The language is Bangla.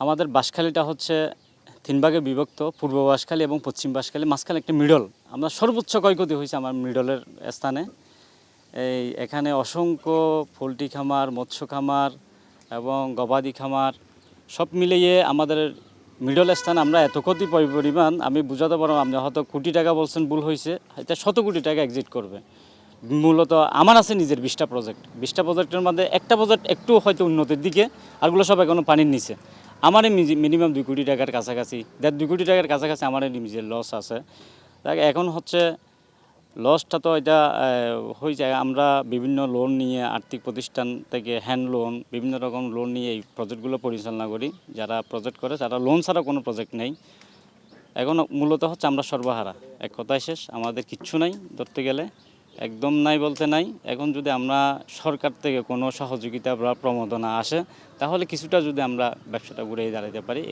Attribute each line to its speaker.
Speaker 1: আমাদের বাঁশখালীটা হচ্ছে ৩ ভাগে বিভক্ত, পূর্ব বাঁশখালী এবং পশ্চিম বাঁশখালী, মাঝখানে একটা মিডল। আমরা সর্বোচ্চ ক্ষয়ক্ষতি হয়েছে আমার মিডলের স্থানে। এখানে অসংখ্য পোলট্রি খামার, মৎস্য খামার এবং গবাদি খামার সব মিলিয়ে আমাদের মিডল স্থানে আমরা এত ক্ষতি পরিমাণ আমি বুঝাতে পারবো। আপনি হয়তো কোটি টাকা বলছেন, ভুল হয়েছে, এটা 100 কোটি টাকা এক্সিট করবে। মূলত আমার আছে নিজের 20টা প্রজেক্ট। 20টা প্রজেক্টের মধ্যে একটা প্রজেক্ট একটু হয়তো উন্নতির দিকে, আরগুলো সব এখনো পানির নিচে। আমারই মিনিমাম 2 কোটি টাকার কাছাকাছি, 1.5-2 কোটি টাকার কাছাকাছি আমারই নিজের লস আছে। দেখ এখন হচ্ছে লসটা তো এটা হয়ে যায়। আমরা বিভিন্ন লোন নিয়ে, আর্থিক প্রতিষ্ঠান থেকে হ্যান্ড লোন, বিভিন্ন রকম লোন নিয়ে এই প্রজেক্টগুলো পরিচালনা করি। যারা প্রজেক্ট করে তারা লোন ছাড়া কোনো প্রজেক্ট নেই। এখন মূলত হচ্ছে আমরা সর্বহারা, এক কথায় শেষ, আমাদের কিচ্ছু নাই ধরতে গেলে, একদম নাই বলতে নাই। এখন যদি আমরা সরকার থেকে কোনো সহযোগিতা বা প্রণোদনা আসে, তাহলে কিছুটা যদি আমরা ব্যবসাটা ঘুরে দাঁড়াতে পারি।